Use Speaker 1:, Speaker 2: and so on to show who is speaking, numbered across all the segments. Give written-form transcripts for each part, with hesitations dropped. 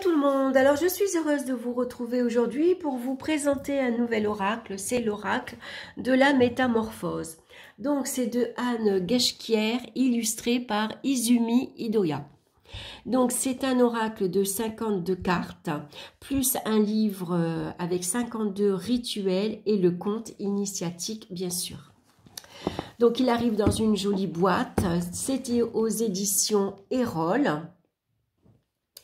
Speaker 1: tout le monde, alors je suis heureuse de vous retrouver aujourd'hui pour vous présenter un nouvel oracle, c'est l'oracle de la métamorphose. Donc c'est de Anne Geschkier, illustré par Izumi Idoya. Donc c'est un oracle de 52 cartes, plus un livre avec 52 rituels et le conte initiatique bien sûr. Donc il arrive dans une jolie boîte, c'était aux éditions Erol.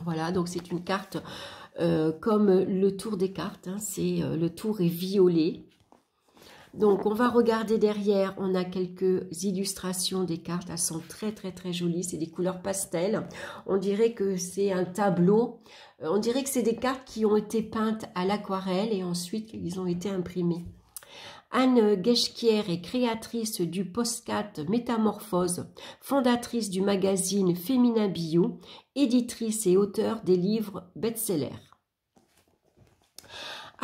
Speaker 1: Voilà, donc c'est une carte comme le tour des cartes, hein, le tour est violet. Donc on va regarder derrière, on a quelques illustrations des cartes, elles sont très jolies, c'est des couleurs pastel. On dirait que c'est un tableau, on dirait que c'est des cartes qui ont été peintes à l'aquarelle et ensuite ils ont été imprimées. Anne Geschkier est créatrice du postcat Métamorphose, fondatrice du magazine Féminin Bio, éditrice et auteure des livres best-sellers.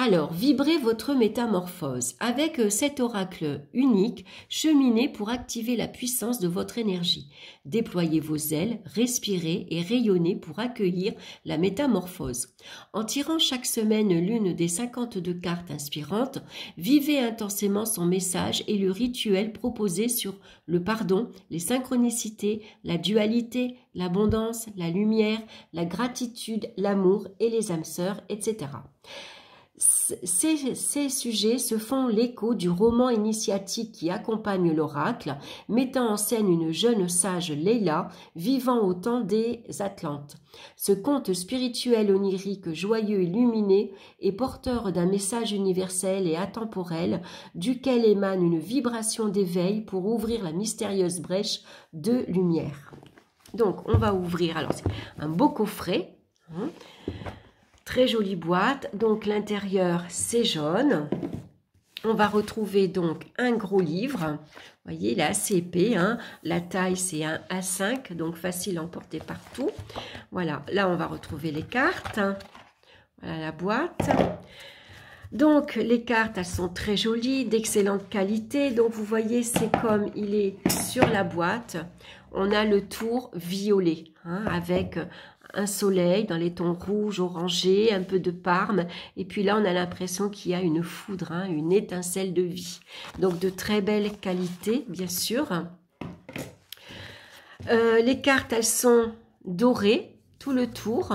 Speaker 1: Alors, vibrez votre métamorphose. Avec cet oracle unique, cheminez pour activer la puissance de votre énergie. Déployez vos ailes, respirez et rayonnez pour accueillir la métamorphose. En tirant chaque semaine l'une des 52 cartes inspirantes, vivez intensément son message et le rituel proposé sur le pardon, les synchronicités, la dualité, l'abondance, la lumière, la gratitude, l'amour et les âmes sœurs, etc. Ces sujets se font l'écho du roman initiatique qui accompagne l'oracle, mettant en scène une jeune sage Leila vivant au temps des Atlantes. Ce conte spirituel onirique, joyeux et lumineux est porteur d'un message universel et atemporel duquel émane une vibration d'éveil pour ouvrir la mystérieuse brèche de lumière. Donc on va ouvrir, alors c'est un beau coffret, hein. Très jolie boîte, donc l'intérieur c'est jaune. On va retrouver donc un gros livre, vous voyez il est assez épais, hein. La taille c'est un A5, donc facile à emporter partout. Voilà, là on va retrouver les cartes, voilà la boîte. Donc les cartes elles sont très jolies, d'excellente qualité, donc vous voyez c'est comme il est sur la boîte. On a le tour violet, hein, avec un soleil dans les tons rouges, orangés, un peu de parme. Et puis là, on a l'impression qu'il y a une foudre, hein, une étincelle de vie. Donc, de très belle qualité, bien sûr. Les cartes, elles sont dorées, tout le tour.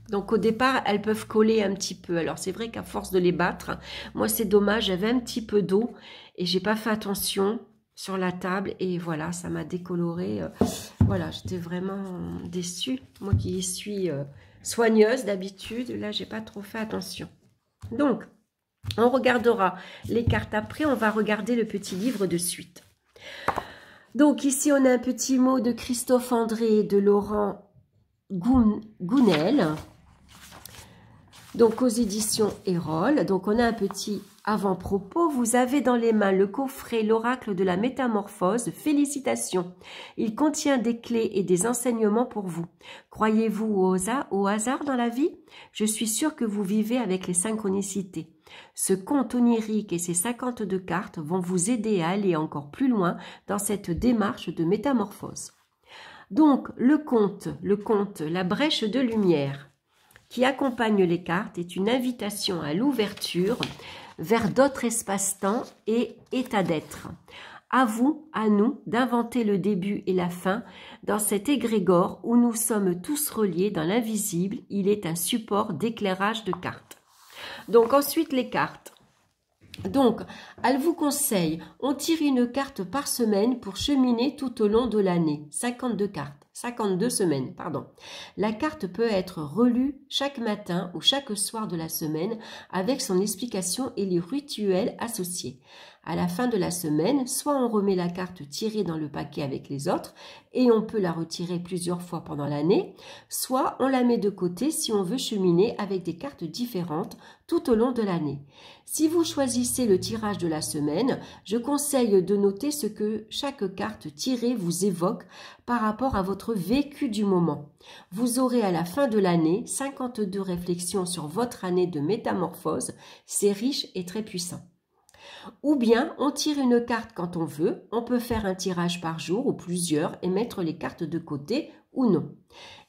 Speaker 1: Donc, au départ, elles peuvent coller un petit peu. Alors, c'est vrai qu'à force de les battre, moi, c'est dommage, j'avais un petit peu d'eau et j'ai pas fait attention sur la table et voilà, ça m'a décoloré. Voilà, j'étais vraiment déçue. Moi qui suis soigneuse d'habitude, là, j'ai pas trop fait attention. Donc, on regardera les cartes après. On va regarder le petit livre de suite. Donc, ici, on a un petit mot de Christophe André et de Laurent Gounel. Donc, aux éditions Erol. Donc, on a un petit avant-propos. Vous avez dans les mains le coffret L'oracle de la métamorphose. Félicitations. Il contient des clés et des enseignements pour vous. Croyez-vous au hasard dans la vie? Je suis sûre que vous vivez avec les synchronicités. Ce conte onirique et ses 52 cartes vont vous aider à aller encore plus loin dans cette démarche de métamorphose. Donc, le conte, la brèche de lumière, qui accompagne les cartes est une invitation à l'ouverture vers d'autres espaces-temps et états d'être. À vous, à nous, d'inventer le début et la fin dans cet égrégore où nous sommes tous reliés dans l'invisible. Il est un support d'éclairage de cartes. Donc ensuite les cartes. Donc, elle vous conseille, on tire une carte par semaine pour cheminer tout au long de l'année. 52 cartes. 52 semaines, pardon. La carte peut être relue chaque matin ou chaque soir de la semaine avec son explication et les rituels associés. À la fin de la semaine, soit on remet la carte tirée dans le paquet avec les autres et on peut la retirer plusieurs fois pendant l'année, soit on la met de côté si on veut cheminer avec des cartes différentes tout au long de l'année. Si vous choisissez le tirage de la semaine, je conseille de noter ce que chaque carte tirée vous évoque par rapport à votre vécu du moment. Vous aurez à la fin de l'année 52 réflexions sur votre année de métamorphose. C'est riche et très puissant. Ou bien on tire une carte quand on veut, on peut faire un tirage par jour ou plusieurs et mettre les cartes de côté ou non.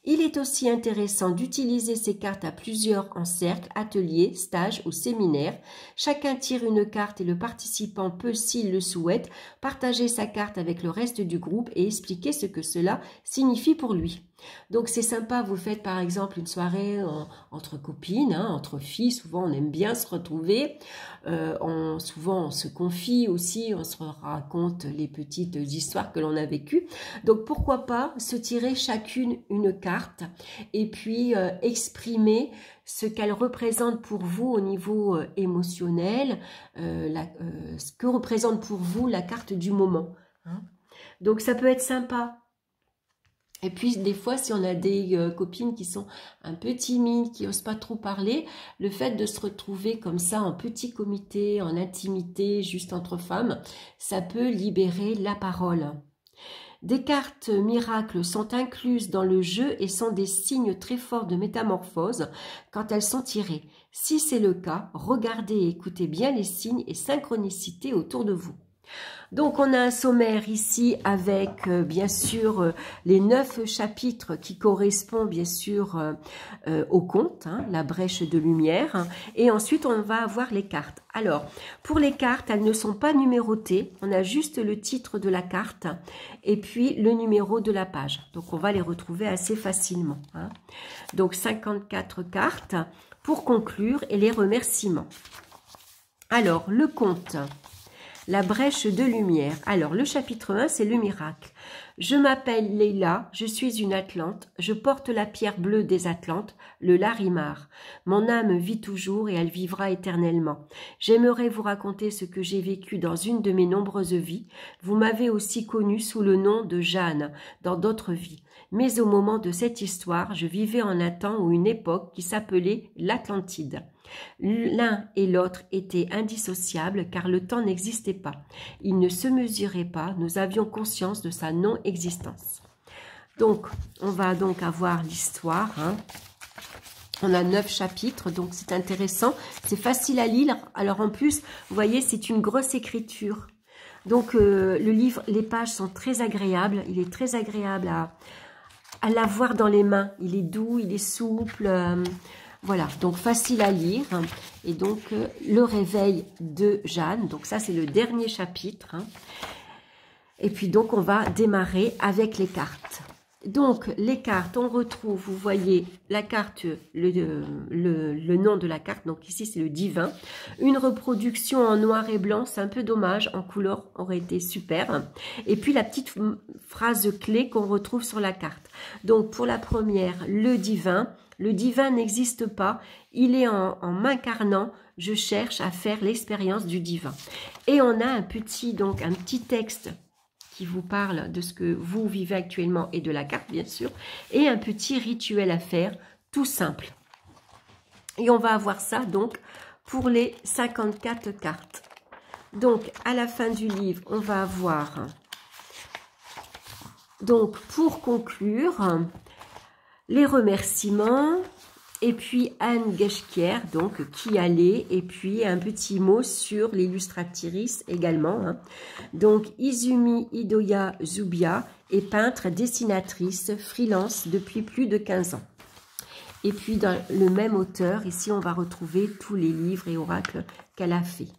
Speaker 1: Il est aussi intéressant d'utiliser ces cartes à plusieurs en cercle, atelier, stage ou séminaire. Chacun tire une carte et le participant peut, s'il le souhaite, partager sa carte avec le reste du groupe et expliquer ce que cela signifie pour lui. Donc c'est sympa, vous faites par exemple une soirée entre copines, hein, entre filles, souvent on aime bien se retrouver, souvent on se confie aussi, on se raconte les petites histoires que l'on a vécues. Donc pourquoi pas se tirer chacune une carte et puis exprimer ce qu'elle représente pour vous au niveau émotionnel, ce que représente pour vous la carte du moment. Hein. Donc ça peut être sympa. Et puis, des fois, si on a des copines qui sont un peu timides, qui n'osent pas trop parler, le fait de se retrouver comme ça en petit comité, en intimité, juste entre femmes, ça peut libérer la parole. Des cartes miracles sont incluses dans le jeu et sont des signes très forts de métamorphose quand elles sont tirées. Si c'est le cas, regardez et écoutez bien les signes et synchronicités autour de vous. Donc, on a un sommaire ici avec, bien sûr, les 9 chapitres qui correspondent, bien sûr, au conte, hein, la brèche de lumière. Hein, et ensuite, on va avoir les cartes. Alors, pour les cartes, elles ne sont pas numérotées. On a juste le titre de la carte et puis le numéro de la page. Donc, on va les retrouver assez facilement. Hein. Donc, 54 cartes pour conclure et les remerciements. Alors, le conte. La brèche de lumière. Alors, le chapitre 1, c'est le miracle. Je m'appelle Leila, je suis une Atlante, je porte la pierre bleue des Atlantes, le Larimar. Mon âme vit toujours et elle vivra éternellement. J'aimerais vous raconter ce que j'ai vécu dans une de mes nombreuses vies. Vous m'avez aussi connue sous le nom de Jeanne dans d'autres vies. Mais au moment de cette histoire, je vivais en un temps ou une époque qui s'appelait l'Atlantide. L'un et l'autre étaient indissociables car le temps n'existait pas. Il ne se mesurait pas, nous avions conscience de sa non-existence. Donc, on va donc avoir l'histoire. Hein. On a 9 chapitres, donc c'est intéressant. C'est facile à lire. Alors en plus, vous voyez, c'est une grosse écriture. Donc le livre, les pages sont très agréables. Il est très agréable à l'avoir dans les mains. Il est doux, il est souple. Voilà, donc facile à lire. Et donc, le réveil de Jeanne. Donc ça, c'est le dernier chapitre. Hein. Et puis donc, on va démarrer avec les cartes. Donc, les cartes, on retrouve, vous voyez, la carte, le nom de la carte. Donc ici, c'est le divin. Une reproduction en noir et blanc, c'est un peu dommage. En couleur, aurait été super. Et puis, la petite phrase clé qu'on retrouve sur la carte. Donc, pour la première, le divin. Le divin n'existe pas, il est en m'incarnant, je cherche à faire l'expérience du divin. Et on a un petit texte qui vous parle de ce que vous vivez actuellement et de la carte, bien sûr, et un petit rituel à faire, tout simple. Et on va avoir ça, donc, pour les 54 cartes. Donc, à la fin du livre, on va avoir, donc, pour conclure, les remerciements, et puis Anne Geschkier, donc qui allait, et puis un petit mot sur l'illustratrice également. Hein. Donc Izumi Idoya Zubia est peintre, dessinatrice, freelance depuis plus de 15 ans. Et puis dans le même auteur, ici on va retrouver tous les livres et oracles qu'elle a fait.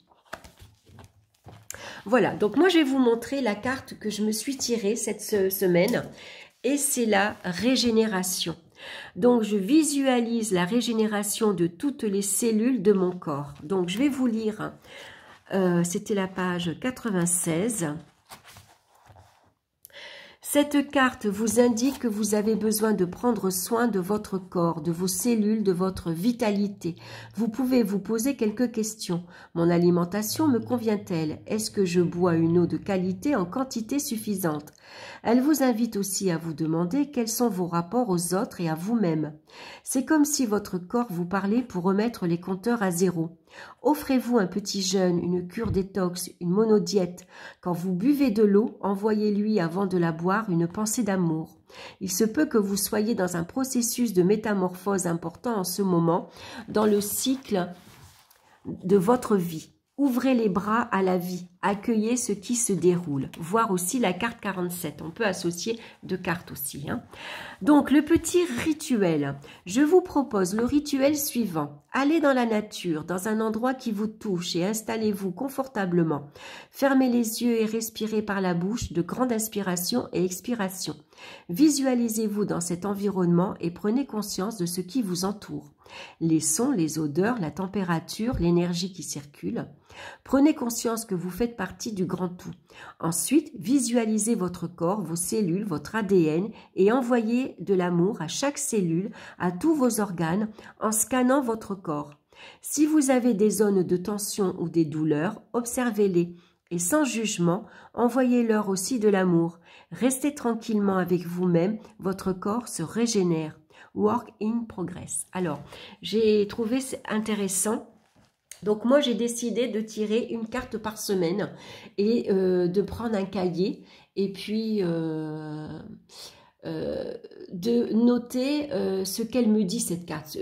Speaker 1: Voilà, donc moi je vais vous montrer la carte que je me suis tirée cette semaine. Et c'est la régénération. Donc, je visualise la régénération de toutes les cellules de mon corps. Donc, je vais vous lire, c'était la page 96. Cette carte vous indique que vous avez besoin de prendre soin de votre corps, de vos cellules, de votre vitalité. Vous pouvez vous poser quelques questions. Mon alimentation me convient-elle? Est-ce que je bois une eau de qualité en quantité suffisante? Elle vous invite aussi à vous demander quels sont vos rapports aux autres et à vous-même. C'est comme si votre corps vous parlait pour remettre les compteurs à zéro. Offrez-vous un petit jeûne, une cure détox, une monodiète. Quand vous buvez de l'eau, envoyez-lui avant de la boire une pensée d'amour. Il se peut que vous soyez dans un processus de métamorphose important en ce moment, dans le cycle de votre vie. Ouvrez les bras à la vie, accueillez ce qui se déroule. Voir aussi la carte 47. On peut associer deux cartes aussi. Hein. Donc, le petit rituel. Je vous propose le rituel suivant. Allez dans la nature, dans un endroit qui vous touche et installez-vous confortablement. Fermez les yeux et respirez par la bouche de grande inspiration et expiration. Visualisez-vous dans cet environnement et prenez conscience de ce qui vous entoure. Les sons, les odeurs, la température, l'énergie qui circule. Prenez conscience que vous faites partie du grand tout. Ensuite, visualisez votre corps, vos cellules, votre ADN et envoyez de l'amour à chaque cellule, à tous vos organes, en scannant votre corps. Si vous avez des zones de tension ou des douleurs, observez-les et sans jugement, envoyez-leur aussi de l'amour. Restez tranquillement avec vous-même, votre corps se régénère. Work in progress. Alors, j'ai trouvé intéressant. Donc, moi, j'ai décidé de tirer une carte par semaine et de prendre un cahier et puis de noter ce qu'elle me dit, cette carte,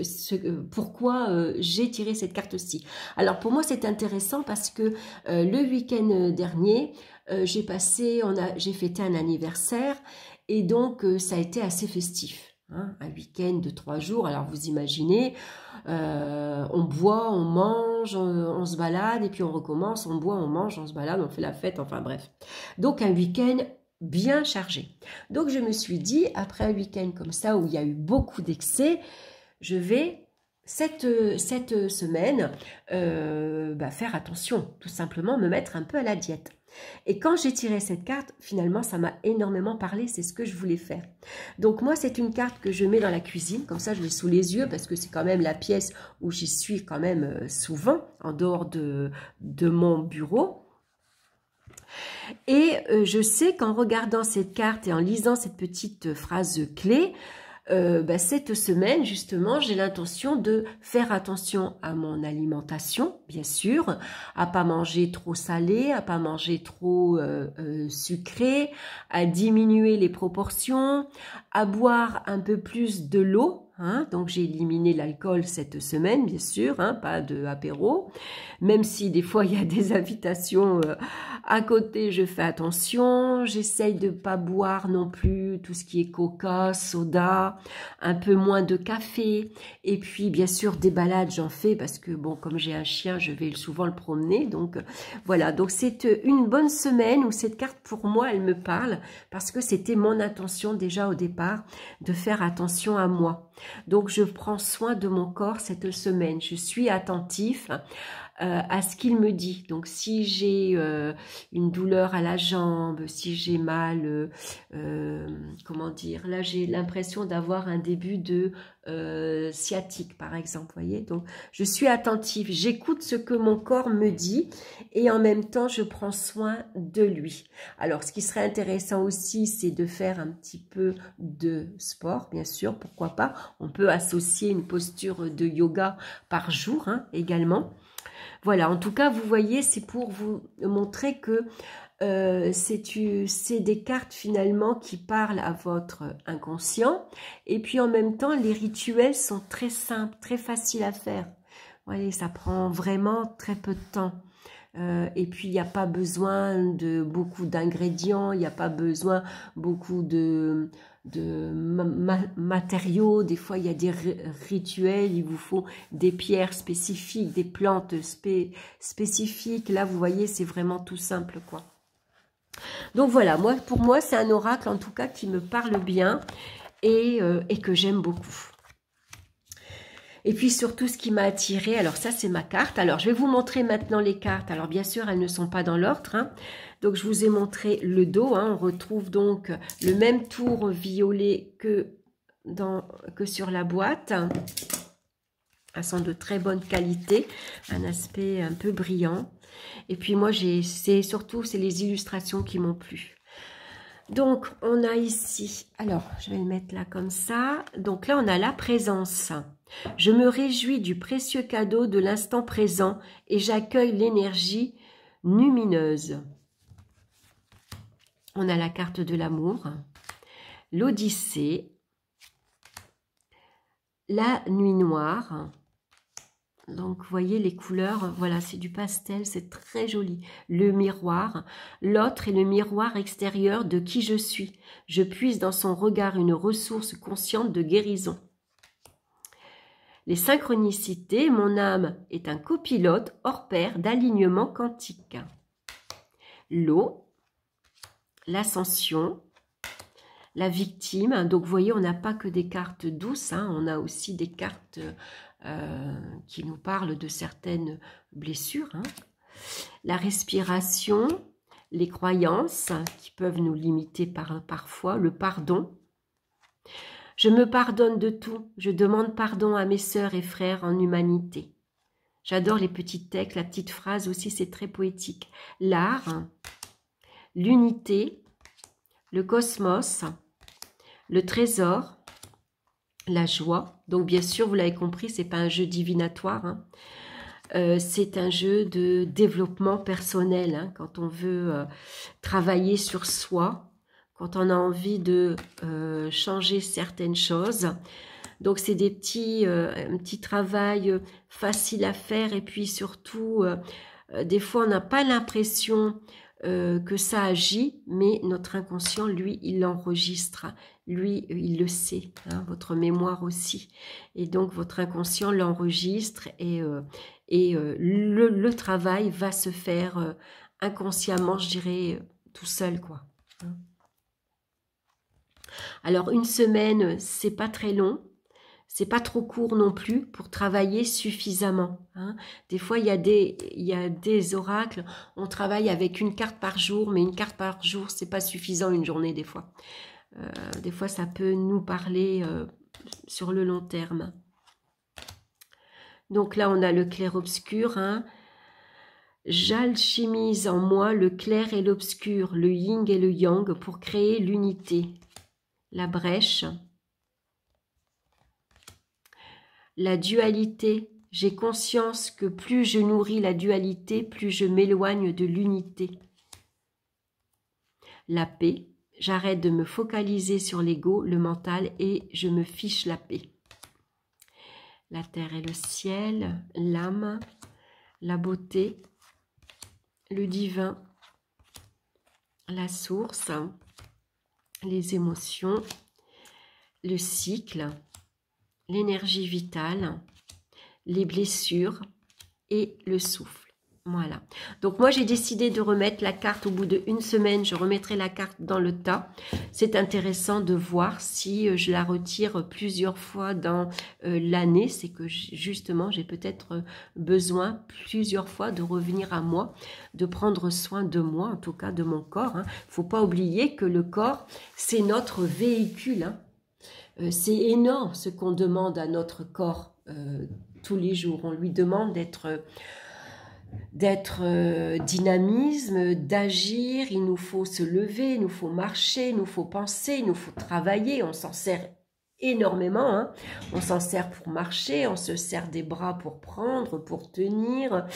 Speaker 1: pourquoi j'ai tiré cette carte-ci. Alors, pour moi, c'est intéressant parce que le week-end dernier, j'ai fêté un anniversaire et donc ça a été assez festif. Hein, un week-end de 3 jours, alors vous imaginez, on boit, on mange, on se balade et puis on recommence, on boit, on mange, on se balade, on fait la fête, enfin bref. Donc un week-end bien chargé. Donc je me suis dit, après un week-end comme ça où il y a eu beaucoup d'excès, je vais cette semaine faire attention, tout simplement me mettre un peu à la diète. Et quand j'ai tiré cette carte, finalement, ça m'a énormément parlé, c'est ce que je voulais faire. Donc moi, c'est une carte que je mets dans la cuisine, comme ça je l'ai sous les yeux, parce que c'est quand même la pièce où j'y suis quand même souvent, en dehors de mon bureau. Et je sais qu'en regardant cette carte et en lisant cette petite phrase clé, cette semaine, justement, j'ai l'intention de faire attention à mon alimentation, bien sûr, à pas manger trop salé, à pas manger trop sucré, à diminuer les proportions, à boire un peu plus de l'eau. Hein, donc j'ai éliminé l'alcool cette semaine, bien sûr, hein, pas de apéro, même si des fois il y a des invitations à côté, je fais attention, j'essaye de pas boire non plus tout ce qui est coca, soda, un peu moins de café, et puis bien sûr des balades j'en fais parce que bon, comme j'ai un chien, je vais souvent le promener, donc voilà, donc c'est une bonne semaine où cette carte pour moi elle me parle parce que c'était mon intention déjà au départ de faire attention à moi. Donc, je prends soin de mon corps cette semaine. Je suis attentif à ce qu'il me dit. Donc, si j'ai une douleur à la jambe, si j'ai mal, comment dire, là, j'ai l'impression d'avoir un début de sciatique, par exemple, voyez. Donc, je suis attentive. J'écoute ce que mon corps me dit et en même temps, je prends soin de lui. Alors, ce qui serait intéressant aussi, c'est de faire un petit peu de sport, bien sûr, pourquoi pas. On peut associer une posture de yoga par jour hein, également. Voilà, en tout cas, vous voyez, c'est pour vous montrer que c'est des cartes finalement qui parlent à votre inconscient. Et puis en même temps, les rituels sont très simples, très faciles à faire. Vous voyez, ça prend vraiment très peu de temps. Et puis, il n'y a pas besoin de beaucoup d'ingrédients, il n'y a pas besoin beaucoup de matériaux. Des fois, il y a des rituels, il vous faut des pierres spécifiques, des plantes spécifiques. Là, vous voyez, c'est vraiment tout simple, quoi. Donc, voilà, pour moi, c'est un oracle, en tout cas, qui me parle bien et que j'aime beaucoup. Et puis surtout ce qui m'a attiré, alors ça c'est ma carte. Alors je vais vous montrer maintenant les cartes. Alors bien sûr elles ne sont pas dans l'ordre. Hein. Donc je vous ai montré le dos. Hein. On retrouve donc le même tour violet que sur la boîte. Elles sont de très bonne qualité. Un aspect un peu brillant. Et puis moi c'est les illustrations qui m'ont plu. Donc on a ici, alors je vais le mettre là comme ça. Donc là on a la présence. Je me réjouis du précieux cadeau de l'instant présent et j'accueille l'énergie lumineuse. On a la carte de l'amour, l'Odyssée, la nuit noire, Donc, vous voyez les couleurs, voilà, c'est du pastel, c'est très joli. Le miroir, l'autre est le miroir extérieur de qui je suis. Je puise dans son regard une ressource consciente de guérison. Les synchronicités, mon âme est un copilote hors pair d'alignement quantique. L'eau, l'ascension, la victime. Donc, vous voyez, on n'a pas que des cartes douces, hein, on a aussi des cartes qui nous parlent de certaines blessures. Hein. La respiration, les croyances qui peuvent nous limiter parfois, le pardon. Je me pardonne de tout, je demande pardon à mes sœurs et frères en humanité. J'adore les petits textes, la petite phrase aussi, c'est très poétique. L'art, l'unité, le cosmos, le trésor, la joie. Donc bien sûr, vous l'avez compris, c'est pas un jeu divinatoire. Hein. C'est un jeu de développement personnel. Hein, quand on veut travailler sur soi, quand on a envie de changer certaines choses. Donc c'est des un petit travail facile à faire et puis surtout, des fois on n'a pas l'impression que ça agit, mais notre inconscient, lui, il l'enregistre. Lui, il le sait, hein, votre mémoire aussi. Et donc, votre inconscient l'enregistre et le travail va se faire inconsciemment, je dirais, tout seul, quoi. Alors, une semaine, c'est pas très long. C'est pas trop court non plus pour travailler suffisamment. Hein. Des fois, il y a des oracles, on travaille avec une carte par jour, mais une carte par jour, c'est pas suffisant une journée des fois. Des fois, ça peut nous parler sur le long terme. Donc là, on a le clair-obscur. Hein. J'alchimise en moi le clair et l'obscur, le yin et le yang pour créer l'unité. La brèche. La dualité, j'ai conscience que plus je nourris la dualité, plus je m'éloigne de l'unité. La paix, j'arrête de me focaliser sur l'ego, le mental et je me fiche la paix. La terre et le ciel, l'âme, la beauté, le divin, la source, les émotions, le cycle, l'énergie vitale, les blessures et le souffle. Voilà. Donc moi, j'ai décidé de remettre la carte au bout d'une semaine. Je remettrai la carte dans le tas. C'est intéressant de voir si je la retire plusieurs fois dans l'année. C'est que justement, j'ai peut-être besoin plusieurs fois de revenir à moi, de prendre soin de moi, en tout cas de mon corps. Hein. Faut pas oublier que le corps, c'est notre véhicule. Hein. C'est énorme ce qu'on demande à notre corps tous les jours. On lui demande d'être dynamisme, d'agir, il nous faut se lever, il nous faut marcher, il nous faut penser, il nous faut travailler, on s'en sert énormément, hein. On s'en sert pour marcher, on se sert des bras pour prendre, pour tenir,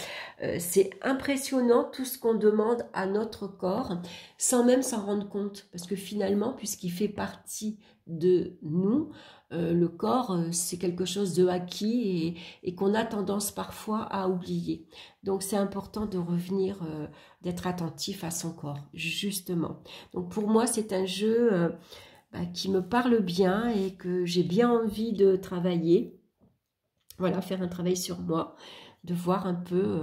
Speaker 1: c'est impressionnant tout ce qu'on demande à notre corps sans même s'en rendre compte, parce que finalement, puisqu'il fait partie de nous, le corps, c'est quelque chose de acquis et qu'on a tendance parfois à oublier. Donc, c'est important de revenir, d'être attentif à son corps, justement. Donc, pour moi, c'est un jeu qui me parle bien et que j'ai bien envie de travailler. Voilà, faire un travail sur moi, de voir un peu...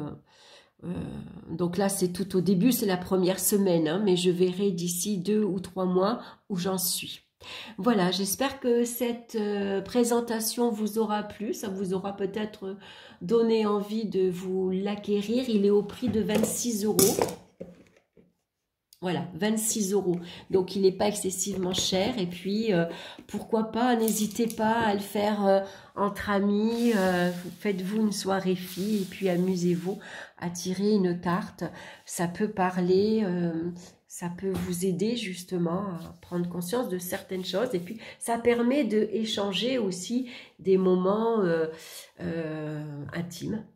Speaker 1: donc là, c'est tout au début, c'est la première semaine, hein, mais je verrai d'ici 2 ou 3 mois où j'en suis. Voilà, j'espère que cette présentation vous aura plu, ça vous aura peut-être donné envie de vous l'acquérir. Il est au prix de 26 €. Voilà, 26 €. Donc, il n'est pas excessivement cher. Et puis, pourquoi pas, n'hésitez pas à le faire entre amis. Faites-vous une soirée fille et puis amusez-vous à tirer une carte. Ça peut parler... ça peut vous aider justement à prendre conscience de certaines choses. Et puis, ça permet d'échanger aussi des moments intimes.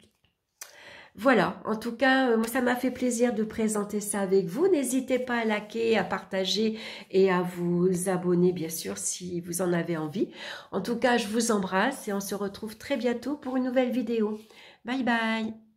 Speaker 1: Voilà, en tout cas, moi, ça m'a fait plaisir de présenter ça avec vous. N'hésitez pas à liker, à partager et à vous abonner, bien sûr, si vous en avez envie. En tout cas, je vous embrasse et on se retrouve très bientôt pour une nouvelle vidéo. Bye bye.